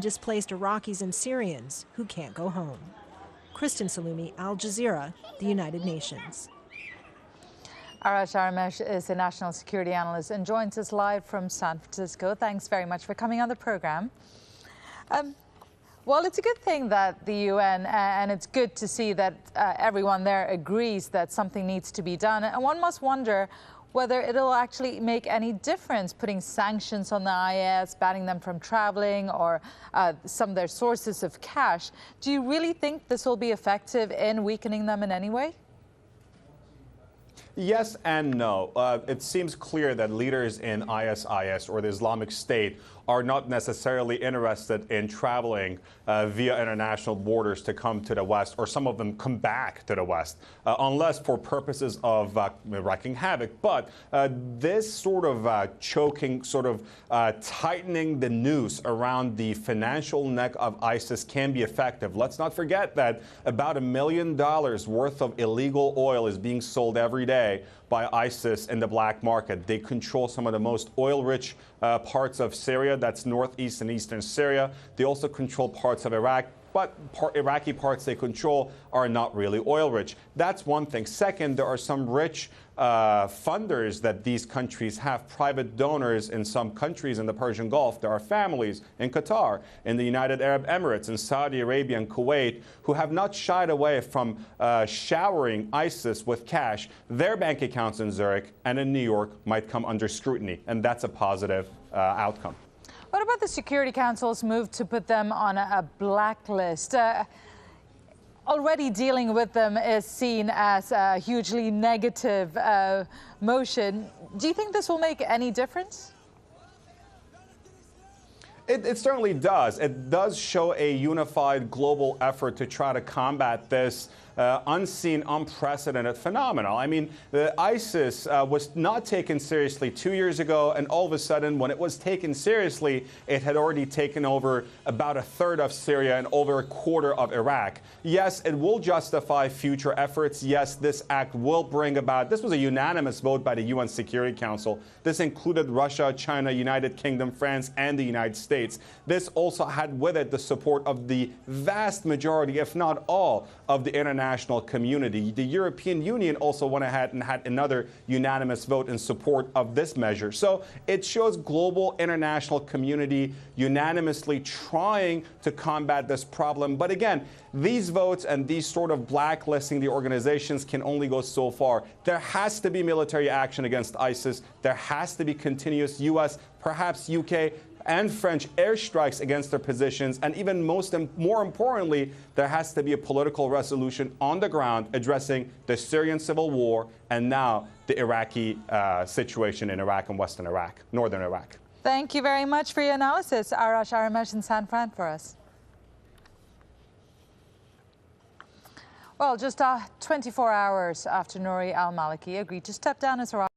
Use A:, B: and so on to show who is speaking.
A: displaced Iraqis and Syrians who can't go home. Kristen Salumi, Al Jazeera, the United Nations.
B: Arash Aramesh is a national security analyst and joins us live from San Francisco. Thanks very much for coming on the program. Well, it's a good thing that the UN, and it's good to see that everyone there agrees that something needs to be done. And one must wonder whether it'll actually make any difference putting sanctions on the IS, banning them from traveling, or some of their sources of cash. Do you really think this will be effective in weakening them in any way?
C: Yes and no. It seems clear that leaders in ISIS or the Islamic State are not necessarily interested in traveling via international borders to come to the West, or some of them come back to the West, unless for purposes of wreaking havoc. But this sort of choking, tightening the noose around the financial neck of ISIS can be effective. Let's not forget that about $1 million worth of illegal oil is being sold every day by ISIS in the black market. They control some of the most oil-rich parts of Syria, that's northeast and eastern Syria. They also control parts of Iraq, but Iraqi parts they control are not really oil-rich. That's one thing. Second, there are some rich funders that these countries have, private donors in some countries in the Persian Gulf. There are families in Qatar, in the United Arab Emirates, in Saudi Arabia and Kuwait who have not shied away from showering ISIS with cash. Their bank accounts in Zurich and in New York might come under scrutiny, and that's a positive outcome.
B: What about the Security Council's move to put them on a blacklist? Already dealing with them is seen as a hugely negative motion. Do you think this will make any difference?
C: It certainly does. It does show a unified global effort to try to combat this unseen, unprecedented phenomenon. I mean, ISIS was not taken seriously 2 years ago, and all of a sudden, when it was taken seriously, it had already taken over about a third of Syria and over a quarter of Iraq. Yes, it will justify future efforts. Yes, this act will bring about, this was a unanimous vote by the UN Security Council. This included Russia, China, United Kingdom, France, and the United States. This also had with it the support of the vast majority, if not all, of the international community. The European Union also went ahead and had another unanimous vote in support of this measure. So it shows global international community unanimously trying to combat this problem. But again, these votes and these sort of blacklisting the organizations can only go so far. There has to be military action against ISIS. There has to be continuous U.S., perhaps UK, and French airstrikes against their positions. And even more importantly, there has to be a political resolution on the ground addressing the Syrian civil war and now the Iraqi situation in Iraq and Western Iraq, northern Iraq.
B: Thank you very much for your analysis. Arash Aramesh in San Fran for us. Well, just 24 hours after Nouri al-Maliki agreed to step down as Iraq